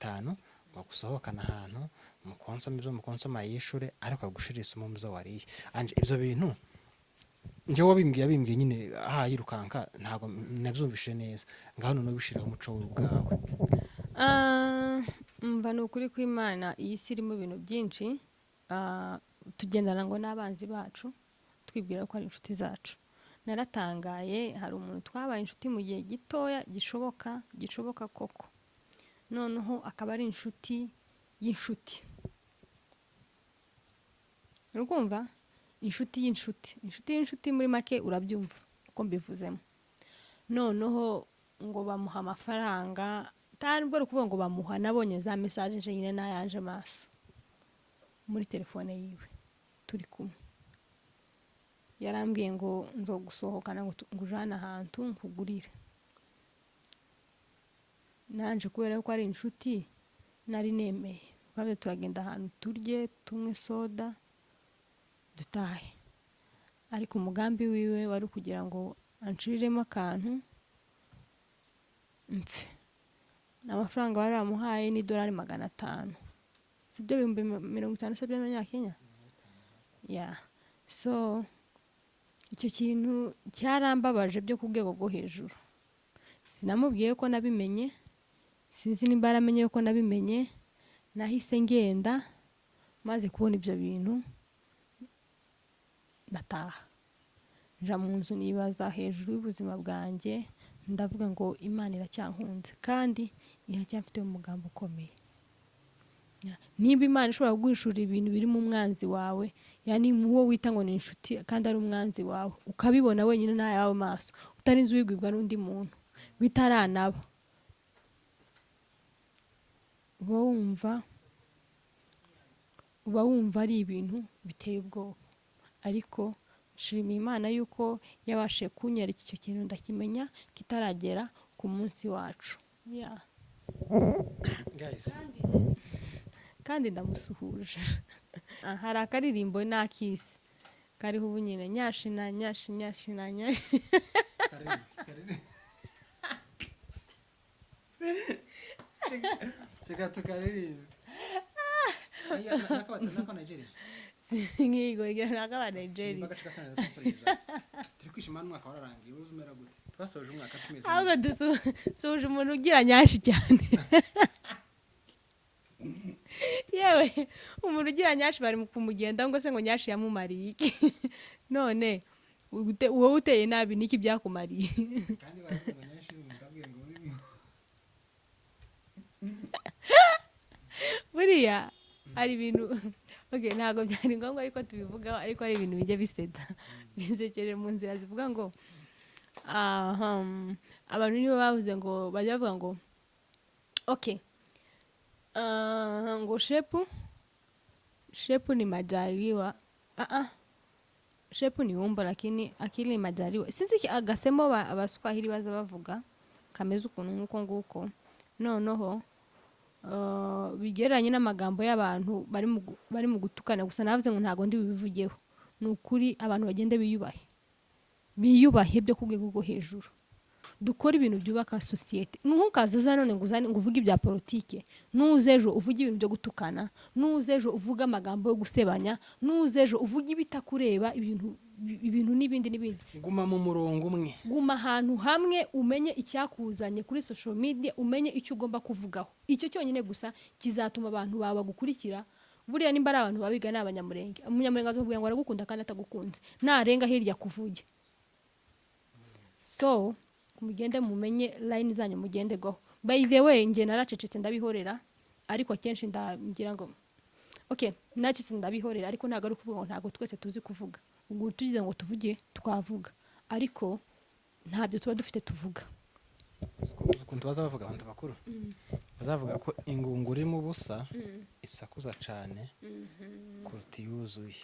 5 gusohokana ahantu mukonsoma ibyo mukonsoma yishure ariko agushirisa umumzo wariye anje ibyo bintu nje wabimbwiye nyine yirukanka ntago nabyumvishe neza ngaho none bishiraho umuco w'ubwawe. Mva nukuri kw'Imana iyi si irimo ibintu byinshi tugendana ngo n'abanzi bacu twibwira ko ari inshuti zacu. Naratangaye hari umuntu twabaye inshuti mu gihe gitoya gishoboka koko, noneho akaba ari inshuti y'inshuti. Urukumva inshuti y'inshuti muri make urabyumva uko mbivuzemo. Noneho ngo bamuha amafaranga ntabwo ari ukuvuga ngo bamuha, nabonye za message nje nyine nayanje maso muri telefone yiwe turi kumwe, yarambwiye ngo nzo gusohokana ngo ujana ahantu nkugurire. Nanje kubera ko ari inshuti nari nemeye kandi turagenda ahantu turye tumwe soda dutahe, ariko umugambi wiwe wari kugira ngo anshiremo akantu mpfe. N'amafaranga bari bamuhaye ni $500, sibyo 50 se by'Amanyakenya. So icyo kintu cyarambabaje byo ku rwego rwo hejuru. Sinamubwiye ko nabimenye, sinzi nimba aramenye ko nabimenye. Nahise ngenda maze kubona ibyo bintu ndataha, nja mu nzu nibaza hejuru y'ubuzima bwanjye, ndavuga ngo Imana iracyankunze kandi iracyafite umugambo ukomeye. Niba Imana ishobora kuguhishurira ibintu biri mu mwanzi wawe, yani muwo wita ngo ni inshuti kandi ari umwanzi wawe, ukabibona wenyine n'ayawe maso, utarinze ubibwirwa n'undi muntu bitaranaba, uba wumva ari ibintu biteye ubwoba. Ariko nshimiye Imana yuko yabashe kunyereka icyo kintu ndakimenya kitaragera ku munsi wacu. Guys, kandi ndamusuhuje. Hari akaririmbo n'akisi kariho ubu nyine nyashi na nyashi. tukaririmba nako Nigeria ngigo naka Nigeria turi kwishima n'umwaka wararangiye uzumera gute? Twasoje umwaka tumeze ahubwo dusuje umuntu ugira nyashi cyane. Yewe umuntu ugira nyashi bari mu kumugenda ngo se ngo nyashi yamumariye iki? None wowe uteye nabi niki byakumariye? kandi baravuga nyashi mukabwiye ngo urimo buriya hari ibintu ntabwo byari ngombwa ariko tubivugaho, ariko hari ibintu bijya biseta bizekeje mu nzira zivuga ngo abantu nibo bavuze ngo bajya bavuga ngo ngo shepu ni majaliwa, shepu ni umbo lakini akili ni majaliwa. Sinzi agasemo abaswahili baza bavuga kameze ukuntu nk'uko nguko. Noneho bigereranye n'amagambo y'abantu bari mu gutukana gusa. Navuze ngo ntago ndi bivugeho, ni ukuri abantu bagende biyubahe byo ku rwego rwo hejuru, dukora ibintu byubaka societe. Ntukaza none ngo uvuge ibya politike, nuzejo uvuge ibintu byo gutukana, nuzejo uvuga amagambo yo gusebanya, nuzejo uvuge ibitakureba, ibintu n'ibindi. Guma mu murongo umwe, guma ahantu hamwe, umenye icyakuzanye kuri social media, umenye icyo ugomba kuvugaho. Icyo cyonyine gusa kizatuma abantu bawe bagukurikira. Buriya nimba ari abantu babiga n'abanyamurenge, umunyamurenge azovuga ngo aragukunda kandi atagukunze, narenga hirya kuvuge. So mugende mumenye line zanyu mugende go. By the way, nge naracecetse ndabihorera, ariko akenshi ndagira ngo nacitse ndabihorera, ariko ntago ari kuvuga ngo ntago twese tuzi kuvuga. Ubwo tugize ngo tuvuge twavuga, ariko ntabyo tuba dufite tuvuga. Ukuntu bazavuga abantu bakuru bazavuga ko ingunguru irimo ubusa isakuza cyane kuruta yuzuye.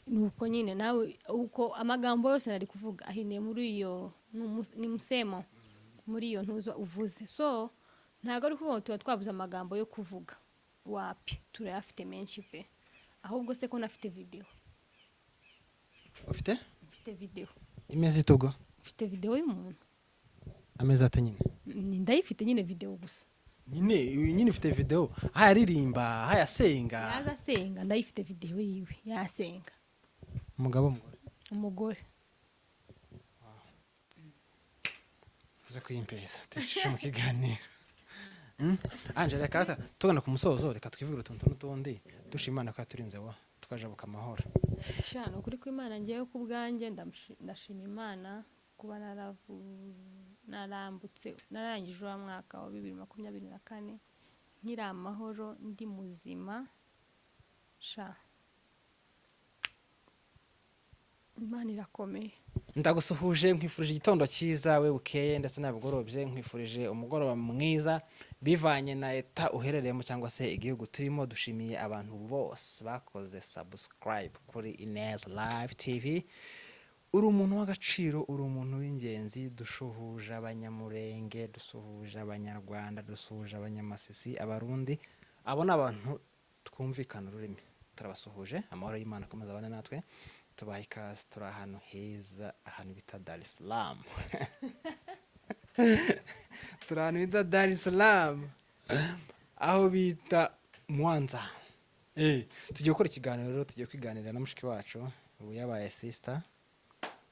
Nuko nyine nawe uko amagambo yose nari kuvuga ahiniye muri iyo ni musemo muri iyo ntuzo uvuze. So ntago ari kuvuga tuba twabuze amagambo yo kuvuga, wapi turayafite menshi pe. Ahubwo se ko nafite video. Ufite video imeze itugo? Mfite video y'umuntu ameze ate nyine? Ndayifite nyine video gusa. nyine ufite video aho yaririmba aho yasenga yaza asenga ndayifite video yiwe yasenga umugabo umugore uze kuyimpeza tucishe mu kiganiro Angela reka tugana ku musozo reka twivugire utuntu n'utundi dushimana ko yaturinze wa tukajabuka amahoro shana ukuri kw'Imana ngewe ku bwanjye ndashima Imana kuba narambutse narangije uwa mwaka wa 2024 nkiri amahoro ndi muzima sha Imana irakomeye ndagusuhuje nkwifurije igitondo cyiza we bukeye ndetse nabugorobye nkwifurije umugoroba mwiza bivanye na eta uherereyemo cyangwa se igihugu turimo dushimiye abantu bose bakoze subscribe kuri Ineza Live TV uri umuntu w'agaciro uri umuntu w'ingenzi dushuhuje abanyamurenge dusuhuje abanyarwanda dusuhuje abanyamasisi abarundi abo ni abantu twumvikana ururimi turabasuhuje amahoro y'Imana akomeza abane natwe tubaha ikaze turi ahantu heza ahantu bita Dar es Salaam turi ahantu bita Dar es Salaam aho bita Mwanza tugiye gukora ikiganiro rero tugiye kwiganirira na mushiki wacu ubu yabaye sister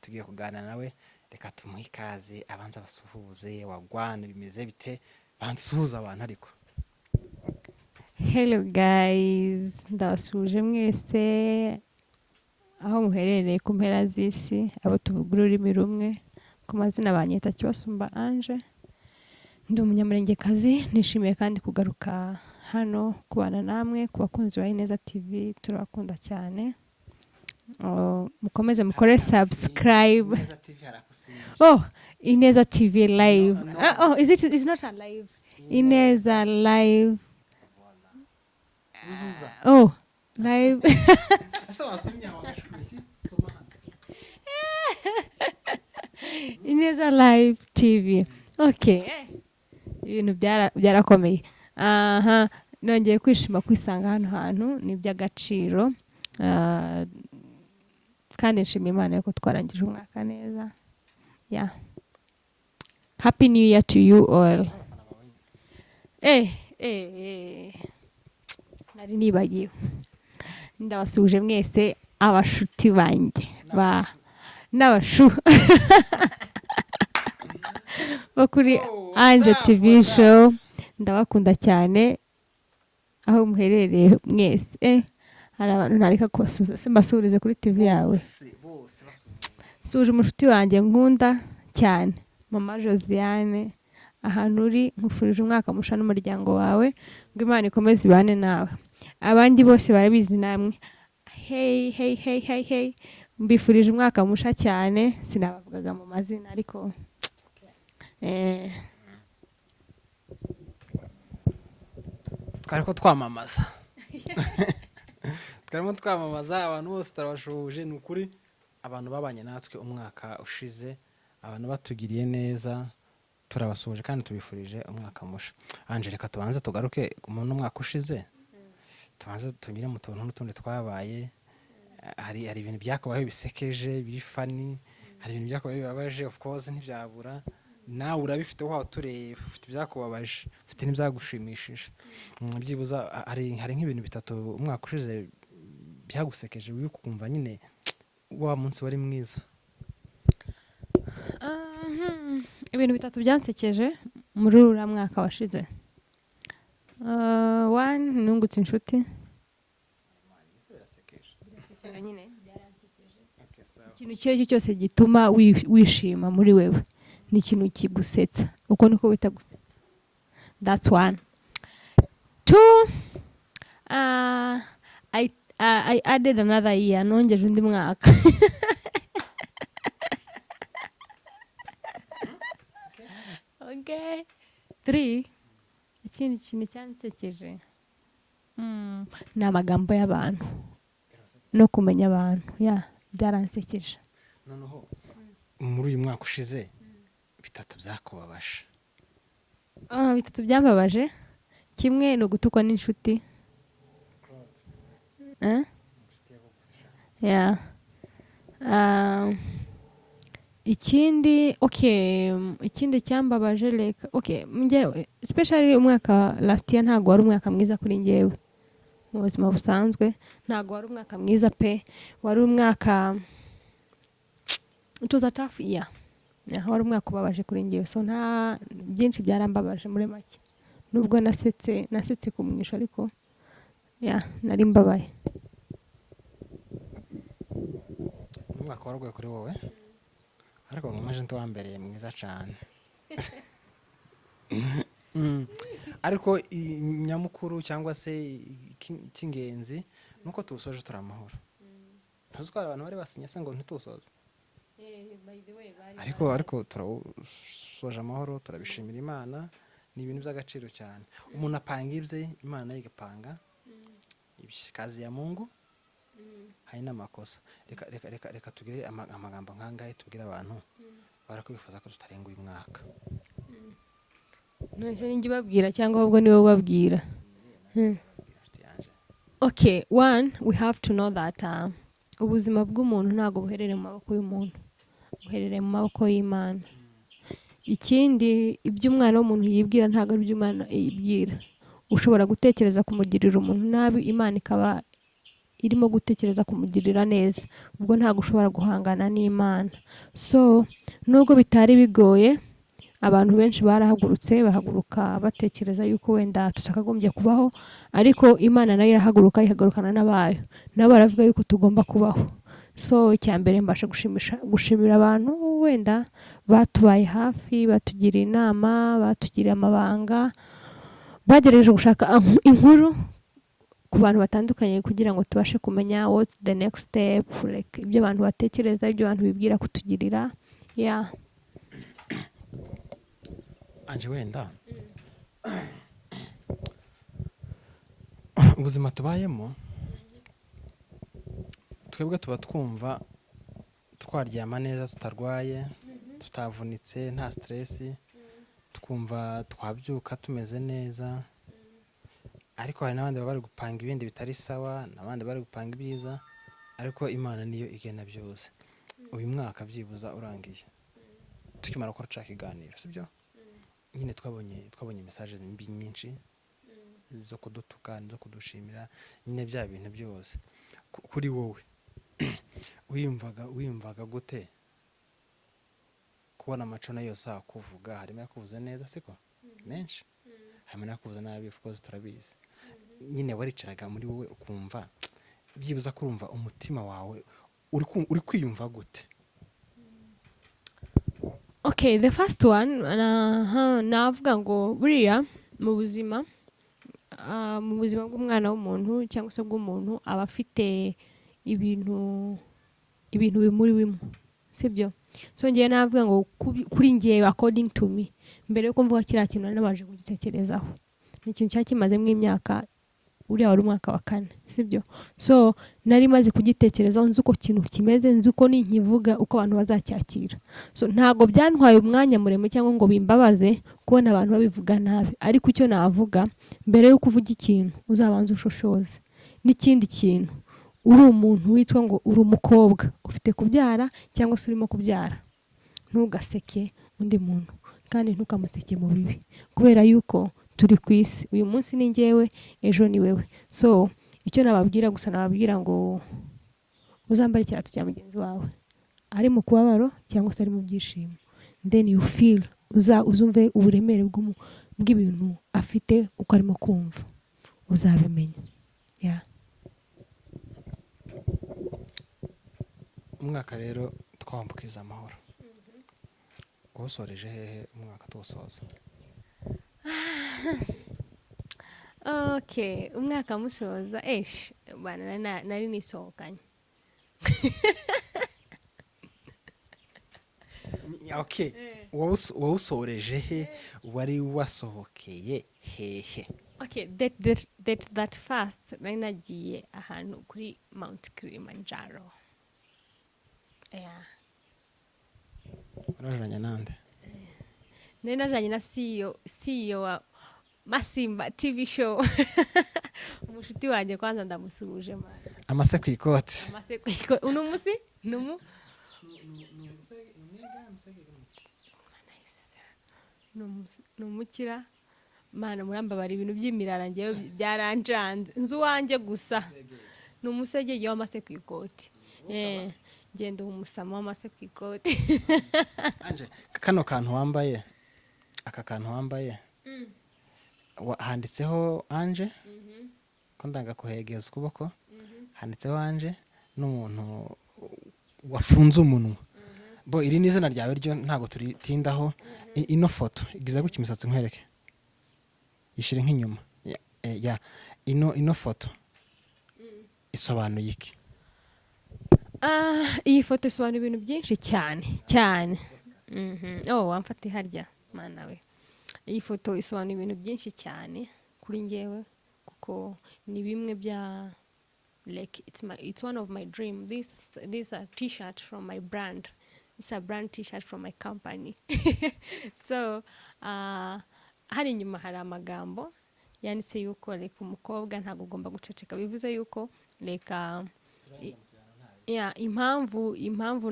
tugiye kuganira nawe reka tumuhe ikaze abanza basuhuze wagwana bimeze bite bantusuhuza abantu ariko Hello guys ndabasuje mwese aho muherereye ku mpera z'isi abo tuvuga ururimi rumwe ku mazina banyita Kibasumba Ange ndi umunyamurengekazi nishimiye kandi kugaruka hano kubana namwe ku bakunzi ba Ineza TV turabakunda cyane mukomeze mukore subscribe Ineza TV live is not a live Ineza live live Ineza Live TV okay ibintu byarakomeye nongeye kwishima kwisanga hano hantu ni by'agaciro kandi nshima Imana yuko twarangije umwaka neza happy new year to you all nari nibagiwe ndabasuje mwese abashuti banjye n'abashu bo kuri Ange TV show ndabakunda cyane aho muherereye mwese hari abantu ntareka kubasuhuza se mbasurize kuri TV yawe suje umushuti wanjye nkunda cyane mama Josiane ahantu uri nkufurije umwaka musha n'umuryango wawe ngo Imana ikomeze ibane nawe abandi bose barabizi namwe hey mbifurije umwaka musha cyane sinabavugaga mu mazina ariko twariko twamamaza abantu bose turabashuhuje ni ukuri abantu babanye natwe umwaka ushize abantu batugiriye neza turabasuhuje kandi tubifurije umwaka musha Ange reka tubanze tugaruke mu mwaka ushize tubanze tunyire mu tuntu n'utundi twabaye hari ibintu byakubayeho bisekeje biri funny hari ibintu byakubayeho bibabaje of course ntibyabura nawe urabifite waho tureba ufite ibyakubabaje ufite n'ibyagushimishije byibuza hari nk'ibintu bitatu umwaka ushize byagusekeje ukumva nyine wa munsi wari mwiza ibintu bitatu byansekeje muri uriya mwaka washize one nungutse inshuti ikintu icyo ari cyo cyose gituma wishima muri wewe ni ikintu kigusetsa uko niko bita gusetsa that's one two I added another year nongeje undi mwaka okay three ikindi kintu cyansekeje ni amagambo y'abantu no kumenya abantu byaransekeje noneho muri uyu mwaka ushize bitatu byakubabaje bitatu byambabaje kimwe ni ugutukwa n'inshuti ikindi cyambabaje reka njyewe especially umwaka last year ntago wari umwaka mwiza kuri njyewe mu buzima busanzwe, ntago wari umwaka mwiza pe, wari umwaka it was a tough year. Wari umwaka ubabaje kuri njyewe, so nta byinshi byarambabaje muri make, nubwo nasetse kumwisha ariko nari mbabaye. umwaka warwaye kuri wowe ariko nkomeje ntiwambereye mwiza cyane. Ariko nyamukuru cyangwa se cy'ingenzi nuko tuwusoje turi amahoro. ntuzitwara abantu bari basinye se ngo ntituwusoze, ariko turawusoje amahoro, turabishimira Imana. Ni ibintu by'agaciro cyane. Umuntu apanga ibye, Imana nayo igapanga kazi ya Mungu. Hari n'amakosa. Reka tugire amagambo nk'angahe tubwire abantu barakwifuza ko tutarenga uyu mwaka. None ninjye babwira cyangwa ahubwo niwe ubabwira? Okay, one, we have to know that ubuzima bw'umuntu ntabwo buherereye mu maboko y'umuntu, buherereye mu maboko y'Imana. Ikindi, iby'umwana w'umuntu yibwira ntabwo ari iby'Imana yibwira. Ushobora gutekereza kumugirira umuntu nabi, Imana ikaba irimo gutekereza kumugirira neza, ubwo ntabwo ushobora guhangana n'Imana. So nubwo bitari bigoye, abantu benshi barahagurutse, bahaguruka batekereza yuko wenda tutakagombye kubaho, ariko Imana nayo irahaguruka, ihagurukana n'abayo, nabo baravuga yuko tugomba kubaho. So icyambere mbasha gushimira abantu wenda batubaye hafi, batugira inama, batugira amabanga, bagerageje gushaka inkuru ku bantu batandukanye kugira ngo tubashe kumenya what's the next step, like ibyo abantu batekereza, ibyo abantu bibwira kutugirira. Anje wenda ubuzima tubayemo twebwe tuba twumva twaryama neza, tutarwaye, tutavunitse, nta stress, twumva twabyuka tumeze neza. Ariko hari n'abandi bari gupanga ibindi bitari sawa, n'abandi bari gupanga ibyiza, ariko Imana niyo igena byose. Uyu mwaka byibuza urangiye, tukimara gukora cya kiganiro, sibyo? Nyine twabonye message mbi nyinshi zo kudutuka, zo kudushimira, nyine bya bintu byose. Kuri wowe wiyumvaga gute kubona amacona yose akuvuga? Harimo yakuvuze neza siko menshi, harimo yakuvuze nabi, of course turabizi. Nyine waricaraga muri wowe ukumva byibuza kurumva umutima wawe uri kwiyumva gute? Okay, the first one, navuga ngo buriya mu buzima bw'umwana w'umuntu cyangwa se bw'umuntu aba afite ibintu bimurimo, sibyo? So ngiye navuga ngo kuri ngiye, according to me, mbere yuko mvuga kiriya kintu nabanje kugitekerezaho. Ni ikintu cyakimazemo imyaka, uriya wari umwaka wa 4, sibyo? So nari maze kugitekerezaho, nzi uko kintu kimeze, nzi uko ninkivuga uko abantu bazacyakira. So ntago byantwaye umwanya muremure cyangwa ngo bimbabaze kubona abantu babivuga nabi, ariko icyo navuga, mbere yuko uvuga ikintu uzabanza ushoshoze. N'ikindi kintu, uri umuntu witwa ngo uri umukobwa ufite kubyara cyangwa se urimo kubyara, ntugaseke undi muntu kandi ntukamuseke mu bibi, kubera yuko turi ku isi. Uyu munsi ni njyewe, ejo ni wewe. So icyo nababwira gusa, nababwira ngo uzambare ikirato cya mugenzi wawe, ari mu kubabaro cyangwa se ari mu byishimo, then you feel, uzumve uburemere bw'ibintu afite uko arimo kumva, uzabimenya. Umwaka rero twambukiza amahoro. Usoreje hehe umwaka tuwusoza? Okay, umwaka musoza bana nari nisohokanye. Okay, wawusoreje he? Wari wasohokeye hehe? Okay, that first nari nagiye ahantu kuri Mount Kilimanjaro. Urajanye nande? Nari najanye na CEO wa Masimba TV show. Umushuti wanjye kwanza ndamusuruje mara. Amase ku ikoti. Amase ku ikoti. Uno musi? Numu? ni umukira mana murambabara ibintu by'imirara ngewe byaranjanze nzi uwanjye gusa ni umusegege w'amase ku ikoti ngenda umusama w'amase ku ikoti anje kano kantu wambaye aka kantu wambaye handitseho anje ko ndagakuhegeza ukuboko handitseho anje n'umuntu wafunze umunwa bo iri ni izina ryawe ryo ntabwo turitindaho ino foto igize gutya imisatsi nkwereke yishire nk'inyuma ya ino foto isobanuye iki? iyi foto isobanura ibintu byinshi cyane wamfata harya mana we iyi foto isobanura ibintu byinshi cyane kuri njyewe kuko ni bimwe bya like it's one of my dream. This a t-shirt from my brand. It's a brand t-shirt from my company. So hari inyuma hari amagambo yanditse yuko reka umukobwa ntabwo ugomba guceceka, bivuze yuko reka impamvu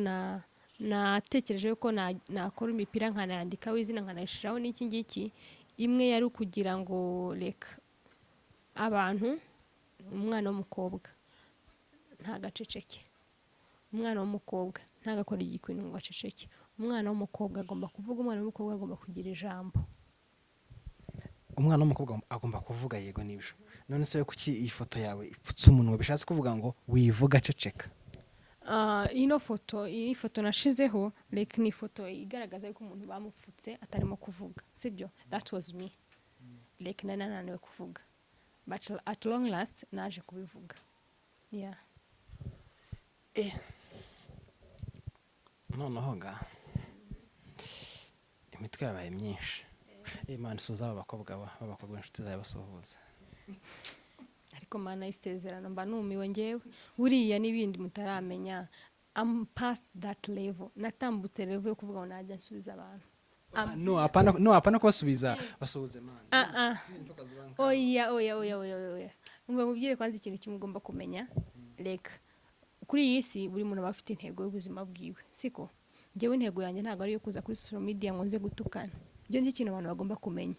natekereje yuko nakora imipira nkanayandikaho izina nkanayishiraho n'iki ngiki, imwe yari ukugira ngo reka abantu umwana w'umukobwa ntagaceceke, umwana w'umukobwa ntagakora igikwino ngo aceceke, umwana w'umukobwa agomba kuvuga, umwana w'umukobwa agomba kugira ijambo, umwana w'umukobwa agomba kuvuga. Yego nibyo. None se kuki iyi foto yawe ipfutse umunwa bishatse kuvuga ngo wivuga ceceka? iyi foto nashizeho like ni ifoto igaragaza yuko umuntu bamupfutse atarimo kuvuga, sibyo? That was me. Like nananiwe kuvuga, but at long last naje kubivuga. Yeah. Noneho nga imitwe yabaye myinshi. Imana isuza abakobwa inshuti zawe basuhuza. Ariko mana isezerano mba numiwe ngewe buriya n'ibindi mutaramenya. I'm past that level. Natambutse level yo kuvuga ngo najya nsubiza abantu. Apana kubasubiza basuhuze mana. Oya. Umva mubwire kwanza ikintu kimwe ugomba kumenya. Reka kuri iyi si buri muntu aba afite intego y'ubuzima bwiwe, siko? Ngewe intego yanjye ntabwo ari iyo kuza kuri social media ngo nze gutukana. Ibyo ni ikintu abantu bagomba kumenya.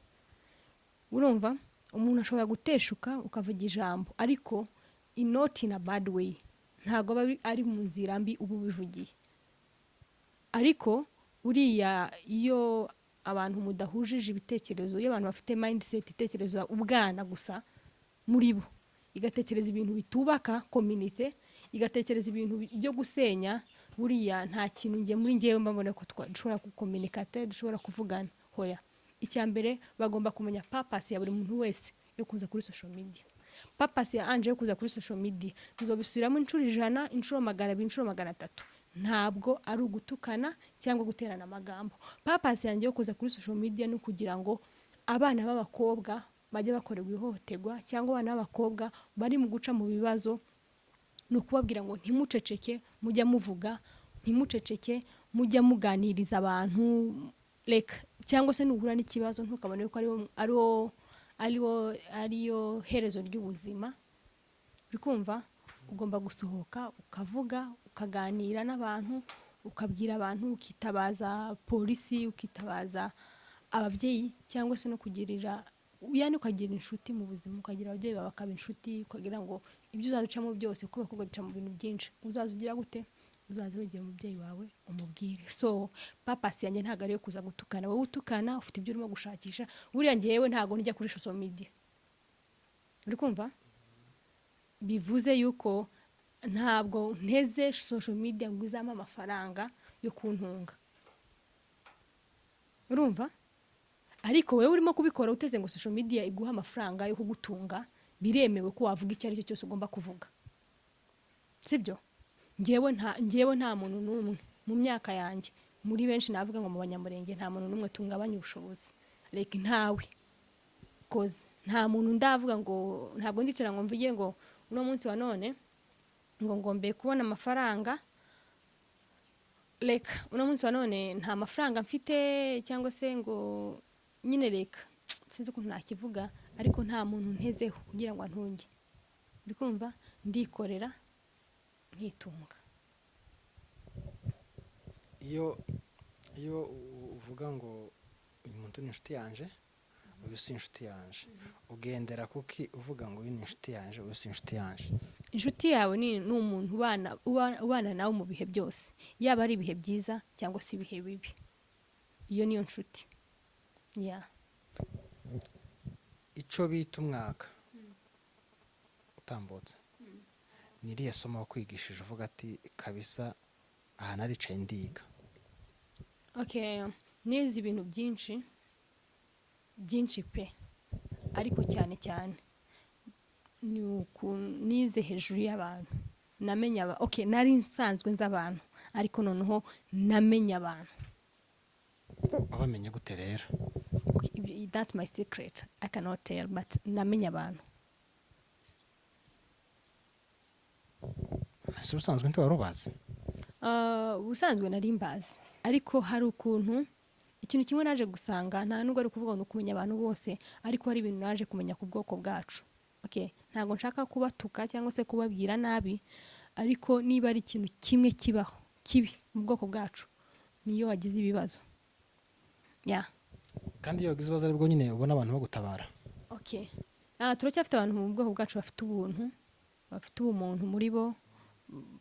Urumva umuntu ashobora guteshuka ukavuga ijambo ariko not in a bad way, ntabwo ari mu nzira mbi ubu bivugiye. Ariko uriya iyo abantu mudahujije ibitekerezo, iyo abantu bafite mindset itekereza ubwana gusa muri bo, igatekereza ibintu bitubaka community, igatekereza ibintu byo gusenya, buriya nta kintu muri ngewe mbabona ko dushobora kucommunicate, dushobora kuvugana. Hoya icyambere bagomba kumenya purpose ya buri muntu wese yo kuza kuri social media. Purpose ya Anje yo kuza kuri social media nzobisubiramo inshuro 100, inshuro 200, inshuro 300. Ntabwo ari ugutukana cyangwa guterana amagambo. Purpose yanjye yo kuza kuri social media ni kugira ngo abana b'abakobwa bajye bakorerwa ihohoterwa cyangwa abana b'abakobwa bari mu guca mu bibazo, no kubabwira ngo ntimuceceke, mujya muvuga, ntimuceceke, mujya muganiriza abantu, like cyangwa se nuhura n'ikibazo ntukabone ko ariyo herezo ry'ubuzima. Bikumva ugomba gusohoka ukavuga, ukaganira n'abantu, ukabwira abantu, ukitabaza polisi, ukitabaza ababyeyi, cyangwa se no kugirira ukagira inshuti mu buzima, ukagira ababyeyi bawe bakaba inshuti, ukagira ngo ibyo uzaducamo byose kuko bakobwa duca mu bintu byinshi, uzazugira gute? Uzaza wegera umubyeyi wawe umubwire. So purpose yanjye ntabwo ari yo kuza gutukana. Wowe utukana ufite ibyo urimo gushakisha. Buriya ngewe ntabwo njya kuri social media. Uri kumva? Bivuze yuko ntabwo nteze social media ngo izame amafaranga yo kuntunga. Urumva? Ariko wewe urimo kubikora uteze ngo social media iguha amafaranga yo kugutunga, biremewe ko wavuga icyo ari cyo cyose ugomba kuvuga. Sibyo? Ngewe nta muntu n'umwe mu myaka yanjye, muri benshi navuga ngo mu Banyamurenge nta muntu n'umwe tungabanya ubushobozi. Like ntawe. Cause nta muntu ndavuga ngo ntabwo ndicara ngo mvuge ngo uno munsi wa none ngo ngombe kubona amafaranga. Like uno munsi wa none nta mafaranga mfite, cyangwa se ngo nyine reka sinzi ukuntu nakivuga, ariko nta muntu ntezeho kugira ngo antunge. Ndikumva ndikorera nkitunga. Iyo uvuga ngo uyu muntu ni inshuti yanje uyu si inshuti yanje ugendera kuki uvuga ngo uyu ni inshuti yanje uyu si inshuti yanje? inshuti yawe ni umuntu ubana nawe mu bihe byose, yaba ari ibihe byiza cyangwa se ibihe bibi, iyo niyo nshuti. icyo bita umwaka utambutse ni iriya somo wakwigishije uvuga ati kabisa aha naricaye ndiga? nize ibintu byinshi pe, ariko cyane cyane ni nize hejuru y'abantu, namenya nari nsanzwe nzi abantu, ariko noneho namenya abantu. wabamenye gute rero? That's my secret, I cannot tell, but namenya abantu. ese ubusanzwe ntiwari ubazi? ubusanzwe nari mbazi, ariko hari ukuntu ikintu kimwe naje gusanga, nta nubwo ari ukuvuga ngo kumenya abantu bose, ariko hari ibintu naje kumenya ku bwoko bwacu. Ntabwo nshaka kubatuka cyangwa se kubabwira nabi, ariko niba ari ikintu kimwe kibaho kibi mu bwoko bwacu, niyo wagize ibibazo. kandi iyo wagize ibibazo aribwo nyine ubona abantu bagutabara. turacyafite abantu mu bwoko bwacu bafite ubuntu, bafite ubumuntu muri bo,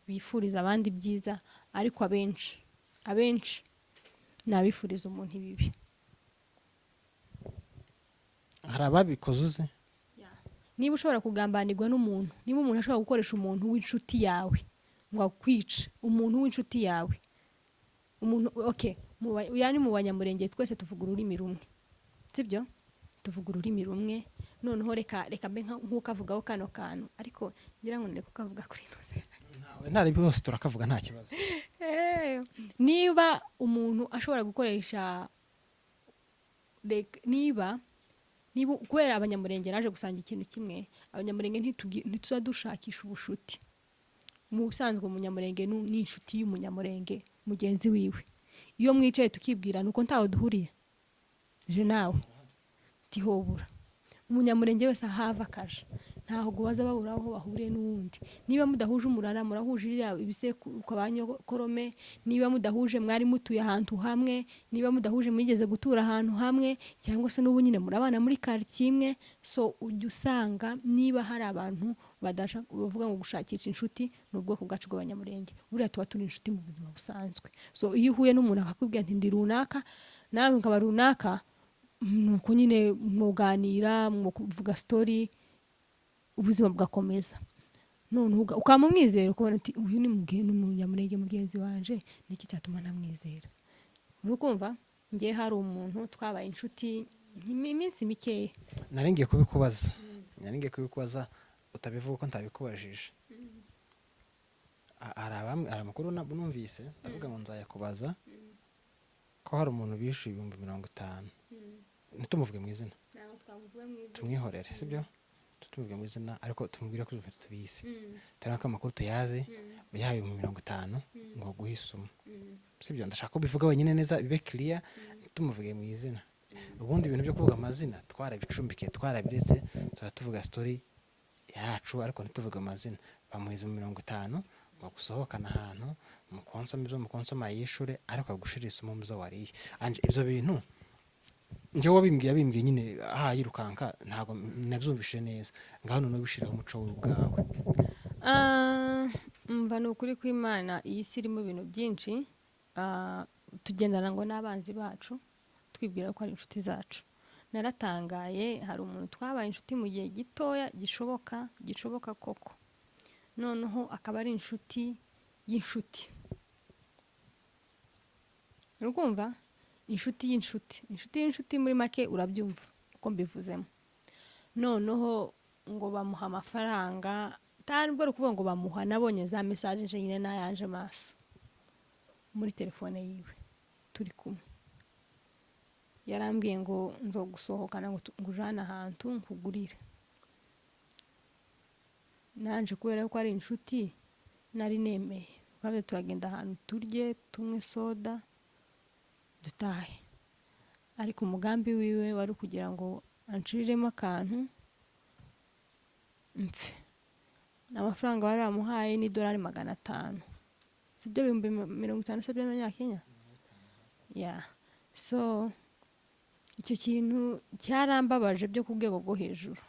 bifuriza abandi byiza, ariko abenshi nabifuriza umuntu ibibi. hari ababikoze uzi? niba ushobora kugambanirwa n'umuntu, niba umuntu ashobora gukoresha umuntu w'inshuti yawe ngo akwice, umuntu w'inshuti yawe, umuntu yani mu banyamurenge twese tuvuga ururimi rumwe, sibyo? tuvuga ururimi rumwe, noneho reka mbe nk'ukavugaho kano kantu, ariko ngira ngo ndeke kukavuga kuri ntuze. ntari byose turakavuga nta kibazo. niba umuntu ashobora gukoresha niba kubera abanyamurenge naje gusanga ikintu kimwe, abanyamurenge ntituza dushakisha ubushuti. mu busanzwe umunyamurenge ni inshuti y'umunyamurenge mugenzi wiwe, iyo mwicaye tukibwira nuko ntaho duhuriye je nawe tihobura. umunyamurenge wese ahava akaje, ntaho baza babura aho bahuriye n'uwundi. niba mudahuje umurara, murahuje ibisekuru kwa banyokorome. niba mudahuje, mwari mutuye ahantu hamwe. niba mudahuje, mwigeze gutura ahantu hamwe, cyangwa se n'ubu nyine murabana muri quartier imwe. So ujya usanga niba hari abantu bavuga ngo gushakisha inshuti, ni ubwoko bwacu bw'abanyamurenge. buriya tuba turi inshuti mu buzima busanzwe. So iyo uhuye n'umuntu akakubwira ati ndi runaka, nawe ukaba runaka, nuko nyine muganira, muvuga story, ubuzima bugakomeza. none ukamumwizera, ukabona ati uyu ni umunyamurenge mugenzi wanje, niki cyatuma namwizera. urukumva ngiye hari umuntu twabaye inshuti iminsi mikeya. naringiye kubikubaza utabivuga ko ntabikubajije. hari amakuru numvise ndavuga ngo nzayakubaza ko hari umuntu bishyuye 50,000. ntitumuvuge mu izina, tumwihorere, sibyo? tumuvuge mu izina, ariko tumubwire ko ibintu tubizi, turabona ko amakuru tuyazi. yahaye 50,000 ngo guhisuma, sibyo? ndashaka ko bivuga wenyine neza, bibe clear, tumuvuge mu izina. ubundi ibintu byo kuvuga amazina twarabicumbikiye, twarabiretse, tuvuga story yacu, ariko ntituvuge amazina. bamuhize 50,000 ngo gusohokana ahantu mukonsoma yishure, ariko agushira isumo muzo wariye. ibyo bintu njye wabimbwiye nyine yirukanka, ntabwo nabyumvise neza. ngaho none ubishiraho umuco w'ubwawe. mva ni ukuri kw'Imana, iyi si irimo ibintu byinshi. tugendana ngo n'abanzi bacu, twibwira ko ari inshuti zacu. naratangaye, hari umuntu twabaye inshuti mu gihe gitoya gishoboka koko, noneho akaba ari inshuti y'inshuti. urukumva? inshuti y'inshuti muri make, urabyumva uko mbivuzemo. noneho ngo bamuha amafaranga, ntabwo ari ukuvuga ngo bamuha, nabonye za message nje nyine nayaje maso muri telefone yiwe turi kumwe. yarambwiye ngo nzogusohokana ngo ujane ahantu nkugurire. nanje kubera ko ari inshuti nari nemeye, kandi turagenda ahantu turye, tunywe soda, dutahe. ariko umugambi wiwe wari kugira ngo anshiremo akantu mpfe. amafaranga bari bamuhaye ni $500, sibyo? 50,000 by'amanyakenya. so icyo kintu cyarambabaje byo ku rwego rwo hejuru.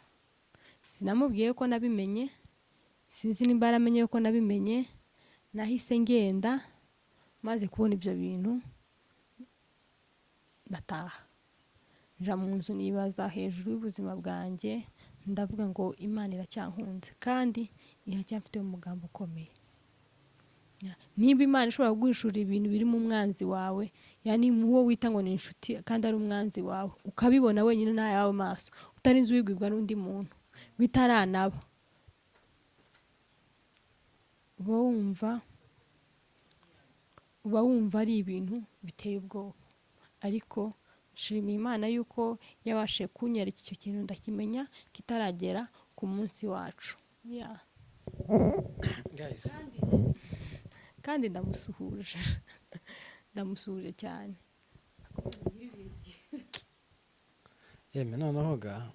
Sinamubwiye ko nabimenye, sinzi nimba yaramenye ko nabimenye, nahise ngenda maze kubona ibyo bintu ndataha, nja mu nzu nibaza hejuru y'ubuzima bwanjye, ndavuga ngo Imana iracyankunze kandi iracyafite umugambi ukomeye. Niba Imana ishobora kuguhishurira ibintu biri mu mwanzi wawe, yani uwo wita ngo ni inshuti kandi ari umwanzi wawe, ukabibona wenyine n'ayawe maso, utarinze ubibwirwa n'undi muntu, bitaranaba, uba wumva ari ibintu biteye ubwoba. Ariko nshimiye Imana yuko yabashije kunyereka icyo kintu ndakimenya kitaragera ku munsi wacu. guys kandi ndamusuhuje ndamusuhuje cyane. yeme noneho ga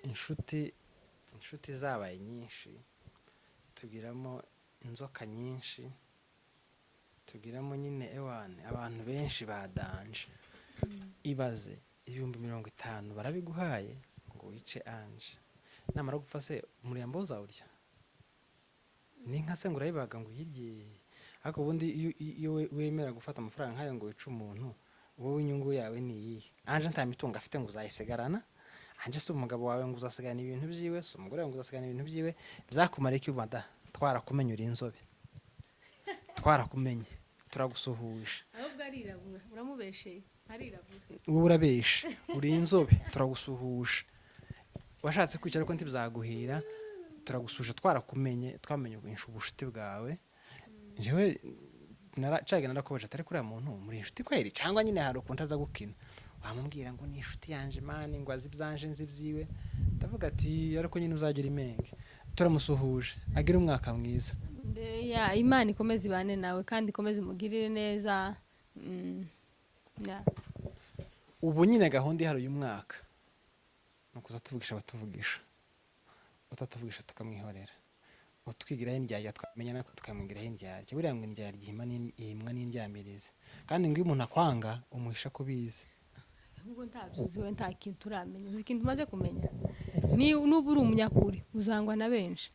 inshuti zabaye nyinshi, tugiramo inzoka nyinshi, tugiramo nyine ewane abantu benshi badanje. Ibaze 50,000 barabiguhaye ngo wice Ange, namara gupfa se umuryango uzawurya? Ni nka se ngo urayibaga ngo uyirye. Ariko ubundi iyo wemera gufata amafaranga nk'ayo ngo wice umuntu, wowe inyungu yawe ni iyihe? Ange nta mitungo afite ngo uzayisigarana? Ange si umugabo wawe ngo uzasigana ibintu byiwe? Si umugore wawe ngo uzasigana ibintu byiwe? Byakumara iki ubada? Twarakumenye uri inzobe, twarakumenye, turagusuhuje. Ahubwo arirabura, uramubesheye, arirabura. Wowe urabeshe, uri inzobe, turagusuhuje. Washatse kwicara ariko ntibyaguhira, turagusuhuje, twarakumenye, twamenye ubunshuti bwawe. Jewe naracaga narakobeje atari kuri muntu muri inshuti kweri, cyangwa nyine hari ukuntu aza gukina wamubwira ngo ni inshuti yanje mani ngo azi byanje nzi byiwe. Ndavuga ati ariko nyine uzagira imenge. Turamusuhuje, agira umwaka mwiza. Imana ikomeze ibane nawe kandi ikomeze umugirire neza. Ubu nyine gahunda ihari uyu mwaka ni ukuza tuvugisha abatuvugisha, utatuvugisha tukamwihorera, utwigiraho indyarya twamenya natwe tukamwigiraho indyarya. Buriya ngo indyarya ihimwa n'indyamirizi, kandi ngo iyo umuntu akwanga umuhisha ko bizi. Ubwo ntabyizi we nta kintu turamenya. Uzi ikintu umaze kumenya, nuba uri umunyakuri uzangwa na benshi,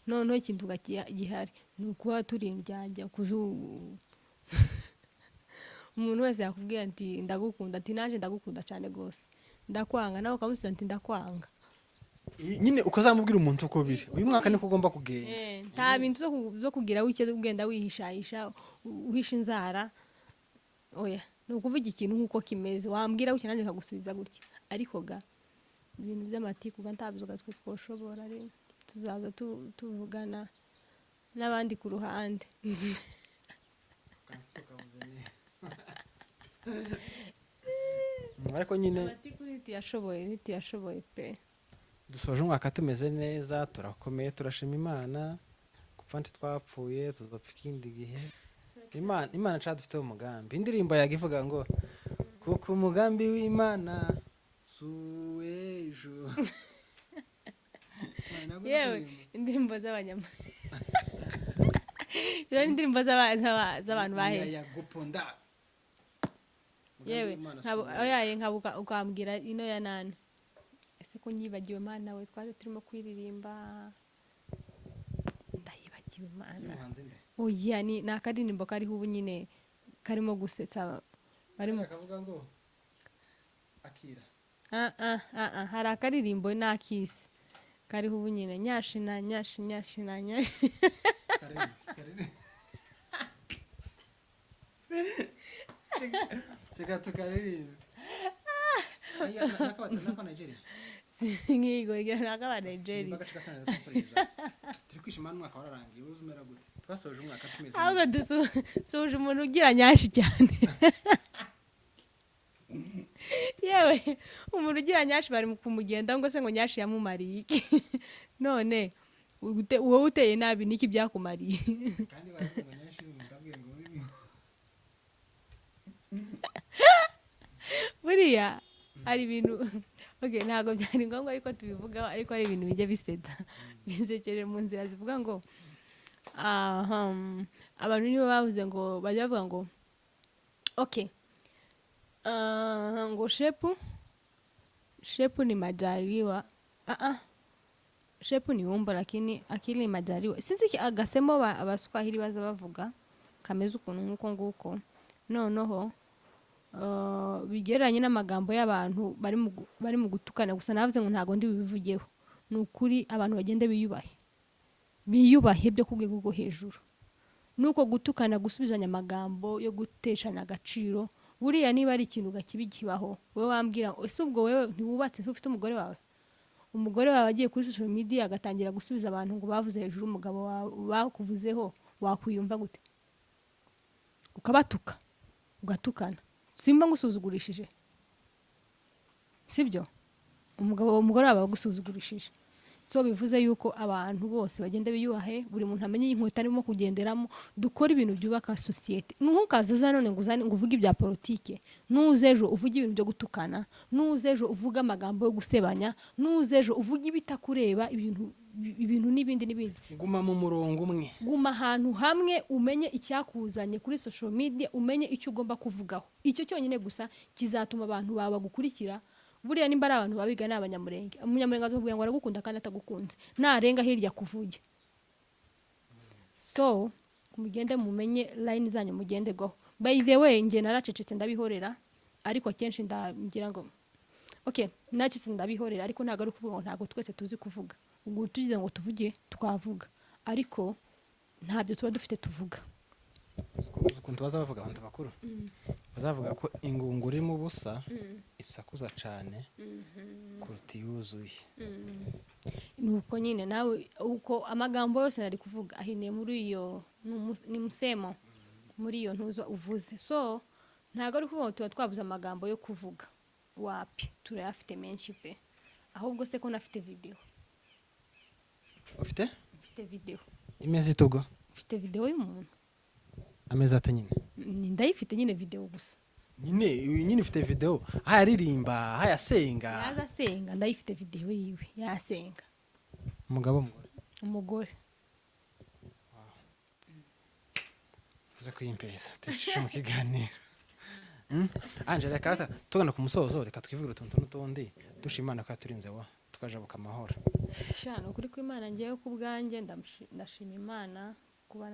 noneho ikintu gihari ni ukuba turi indyarya. Umuntu wese yakubwira ati ndagukunda, ati naje ndagukunda cyane rwose, ndakwanga, nawe ukamusubiza ati ndakwanga. Nyine ukazamubwira umuntu uko biri. Uyu mwaka niko ugomba kugenda. Nta bintu zo kugira wike ugenda wihishahisha uhisha inzara. Oya, ni ukuvuga ikintu nk'uko kimeze, wambwira gutya nanjye nkagusubiza gutya. Ariko ga ibintu by'amatiku ga ntabyo gatwe twoshobora, rero tuzaza tuvugana n'abandi ku ruhande. Ariko nyine amatiku ntituyashoboye pe. dusoje umwaka tumeze neza, turakomeye, turashima Imana. Gupfa ntitwapfuye, tuzapfa ikindi gihe. Imana nshaka dufite umugambi. Indirimbo yagivuga ngo kuko umugambi w'Imana suwejo. Yewe indirimbo z'abanyama Zo indirimbo z'abantu bahe. Yewe oyaye nkabuka ukambwira ino ya nane. Ese ko nyibagiwe Mana we twari turimo kwiririmba. Ndayibagiwe Mana. Oya ni nakadirimbo kariho ubu nyine karimo gusetsa barimo kavuga ngo akira. Hari akaririmbo n'akisi kariho ubu nyine nyashina. Cheka tukaririmba. Nako Nigeria. Ngigo naka Nigeria. Turi kwishimana umwaka wararangiye, uzumera gute? Twasoje umwaka tumeze. Ahubwo dusuje umuntu ugira nyashi cyane. Yewe umuntu ugira nyashi bari mu kumugenda ngo se ngo nyashi yamumariye iki? None wowe uteye nabi niki byakumariye? Kandi baravuga ngo nyashi ndabwiye ngo buriya hari ibintu ntabwo byari ngombwa ariko tubivugaho, ariko hari ibintu bijya biseta bisekeje mu nzira zivuga ngo abantu nibo bavuze ngo bajya bavuga ngo ngo shepu ni majaliwa. Shepu ni umbo lakini akili ni majaliwa. Sinzi agasemo abaswahili baza bavuga kameze ukuntu nk'uko nguko. Noneho bigereranye n'amagambo y'abantu bari mu gutukana gusa navuze ngo ntago ndi bibivugeho. Ni ukuri abantu bagende biyubahe byo ku rwego rwo hejuru. Nuko gutukana gusubizanya amagambo yo guteshana agaciro. Buriya niba ari ikintu gakibi kibaho wowe wambwira ese ubwo wewe ntiwubatse ufite umugore wawe agiye kuri social media agatangira gusubiza abantu ngo bavuze hejuru umugabo wawe bakuvuzeho wakwiyumva gute? Ukabatuka ugatukana simba ngusuzugurishije sibyo? Umugore wawe agusuzugurishije. So bivuze yuko abantu bose bagenda biyubahe, buri muntu amenye inkweto arimo kugenderamo, dukora ibintu byubaka society. Ntukaza none ngo uvuge ibya politike, nuzejo uvuge ibintu byo gutukana, nuzejo uvuga amagambo yo gusebanya, nuzejo uvuge ibitakureba, ibintu n'ibindi. Guma mu murongo umwe, guma ahantu hamwe, umenye icyakuzanye kuri social media, umenye icyo ugomba kuvugaho. Icyo cyonyine gusa kizatuma abantu bawe bagukurikira. Buriya nimba ari abantu babiga ni abanyamurenge. Umunyamurenge azobwira ngo aragukunda kandi atagukunze, narenga hirya kuvuge. So mugende mumenye line zanyu mugendegaho. By the way nge naracecetse ndabihorera, ariko akenshi ndagira ngo nacitse ndabihorera, ariko ntago ari kuvuga ngo ntago twese tuzi kuvuga. Ubwo tugize ngo tuvuge twavuga, ariko ntabyo tuba dufite tuvuga. Ukuntu bazavuga abantu bakuru bazavuga ko ingungu iri mu busa isakuza cyane kuruta yuzuye. Nuko nyine nawe uko amagambo yose nari kuvuga ahiniye muri iyo ni musemo muri iyo ntuzo uvuze. So ntago ari kuvuga ngo tuba twabuze amagambo yo kuvuga, wapi turayafite menshi pe. Ahubwo se ko nafite video. Ufite video imeze itugo? Ufite video y'umuntu ameze ate nyine? Ndayifite nyine video gusa. Nyine ufite video hayaririmba hayasenga? Yazasenga, ndayifite video yiwe yasenga. Umugore. Uze kuyimpeza tucishe mu kiganiro. Angela Karata tugana ku musozo, reka twivugire utuntu n'utundi dushimana ko turinze tukajabuka amahoro. Shano kuri ko Imana ngiye ku bwanjye ndashima Imana kuba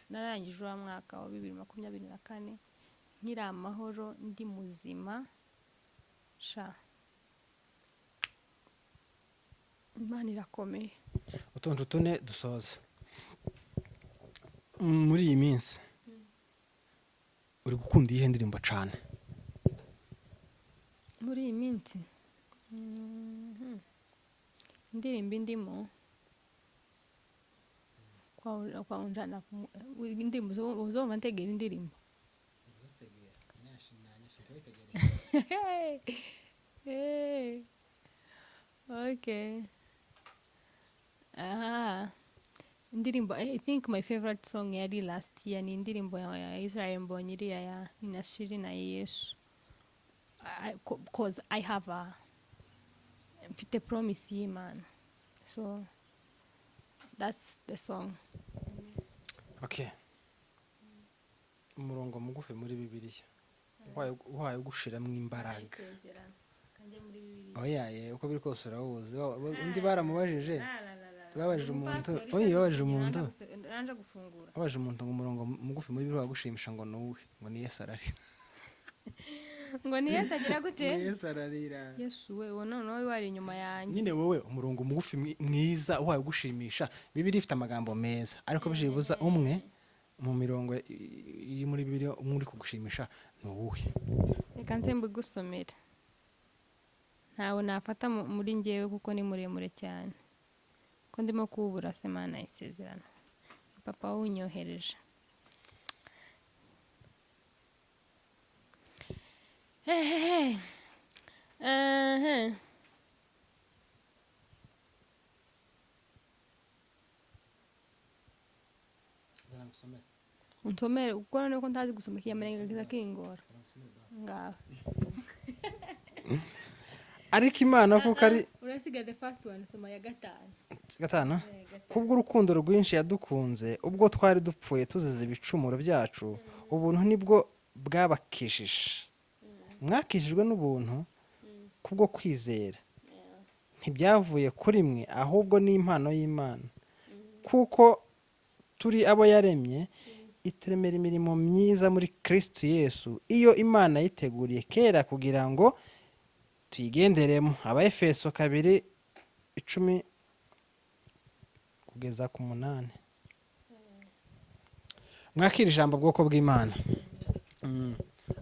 narangije uwa mwaka wa 2024 nkiri amahoro ndi muzima. Imana irakomeye. Utuntu tune dusoza. Muri iyi minsi uri gukunda iyi ndirimbo cyane? Muri iyi minsi indirimbo ndimo kwa unjana indirimbo uzumva ntegera indirimbo. Okay. Indirimbo, I think my favorite song yari last year ni indirimbo ya Israel Mbonyi ya Ninashiri na Yesu. Because I have mfite promise y'Imana. So that's the song. Okay. Umurongo mugufi muri Bibiliya uhaye gushiramo imbaraga. Oya uko biri kose urawuzi. Undi baramubajije. Babajije umuntu. Babajije umuntu. Nanje gufungura. Babajije umuntu ngo umurongo mugufi muri Bibiliya wagushimisha ngo nuwe? Ngo ni Yesu arari. Ngo ni Yesu agira gute? Yesu ararira. Yesu we none wari inyuma yanjye. Nyine wowe umurongo mugufi mwiza uhaye gushimisha. Bibiliya ifite amagambo meza, ariko bishibuza umwe mu mirongo iri muri Bibiliya umuri kugushimisha nuwuhe? Reka nze mbigusomera. Ntawe nafata muri ngewe kuko ni muremure cyane. Ko ndimo kubura semana isezerano. Papa unyohereje. Unsomere kuko none ko ndazi gusoma kiyamenga kingora. Ngaho. Ariko Imana kuko ari urasiga the first one soma ya gatanu. Gatanu? Kubwo urukundo rwinshi yadukunze ubwo twari dupfuye tuzize ibicumuro byacu, ubuntu nibwo bwabakijije, mwakijijwe n'ubuntu kubwo kwizera, ntibyavuye kuri mwe ahubwo ni impano y'Imana, kuko turi abo yaremye ituremera imirimo myiza muri Kristo Yesu, iyo Imana yiteguriye kera kugira ngo tuyigenderemo. Abaefeso 2:10 kugeza ku 8. Mwakira ijambo bwoko bw'Imana.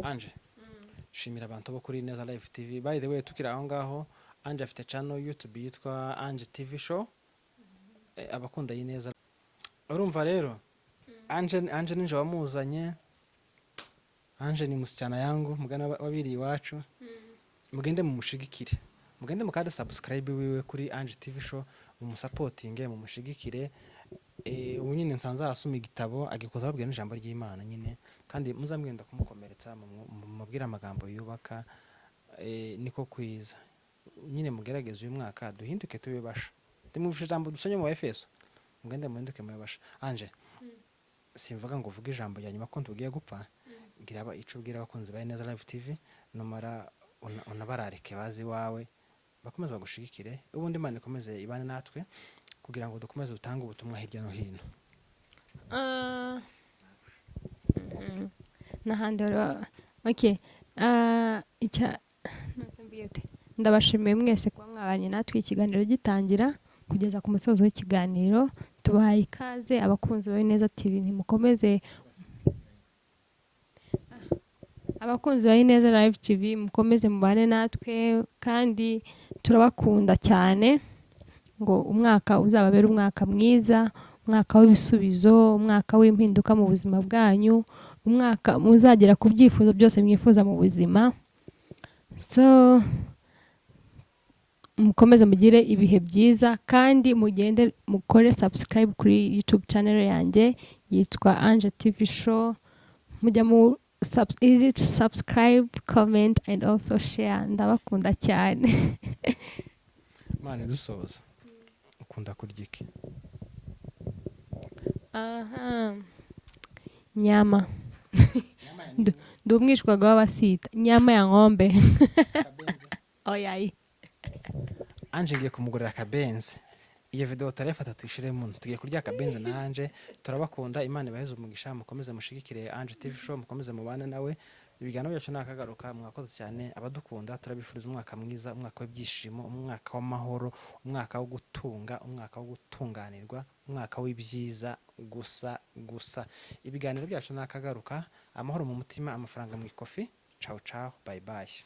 Anje, shimira abantu bo kuri Neza Live TV. By the way, tukira aho ngaho, Anje afite channel YouTube yitwa Anje TV Show. Abakunda y'ineza. Urumva rero, Anje ninje wamuzanye. Anje ni musichana yangu, mugana wabiri iwacu. Mugende mumushigikire. Mugende mukade subscribe wiwe kuri Anje TV Show, mumusupportinge, mumushigikire. Ubu nyine nsanze asoma igitabo agikoza babwira n'ijambo ry'Imana nyine, kandi muzamwenda kumukomeretsa mubwira amagambo yubaka, niko kwiza nyine. Mugerageze uyu mwaka duhinduke tubibasha. Ndimuvuje ijambo dusonye mu Efeso, mugende muhinduke mubibasha. Anje, simvuga ngo uvuge ijambo rya nyuma ko tugiye gupfa, gira ico ubwira abakunzi ba Neza Live TV, numara unabararike bazi wawe bakomeze bagushigikire, ubundi Imana ikomeze ibane natwe kugira ngo dukomeze dutanga ubutumwa hirya no hino. N'ahandi okay. Ndabashimiye mwese kuba mwabanye natwe ikiganiro gitangira kugeza ku musozo w'ikiganiro. Tubahaye ikaze abakunzi ba Neza TV, mukomeze abakunzi ba Neza Live TV, mukomeze mubane natwe kandi turabakunda cyane. Ngo umwaka uzababera umwaka mwiza, umwaka w'ibisubizo, umwaka w'impinduka mu buzima bwanyu, umwaka muzagera ku byifuzo byose mwifuza mu buzima. So mukomeze mugire ibihe byiza kandi mugende mukore subscribe kuri YouTube channel yanjye yitwa Anje TV Show. Mujya mu subscribe, comment and also share. Ndabakunda cyane. Mane dusoza. Ukunda kurya iki? Nyama. Ndumwishwaga w'abasita. Nyama ya ng'ombe. Oyayi. Anje ngiye kumugurira akabenzi. Iyo video tarefata tuyishiremo, tugiye kurya akabenzi na Anje. Turabakunda, Imana ibaheze umugisha, mukomeze mushigikire Anje TV Show, mukomeze mubane nawe. Ibiganiro byacu nakagaruka, mwakoze cyane. Abadukunda turabifuriza umwaka mwiza, umwaka w'ibyishimo, umwaka w'amahoro, umwaka wo gutunga, umwaka wo gutunganirwa, umwaka w'ibyiza gusa. Ibiganiro byacu nakagaruka, amahoro mu mutima, amafaranga mu ikofi. Ciao ciao, bye bye.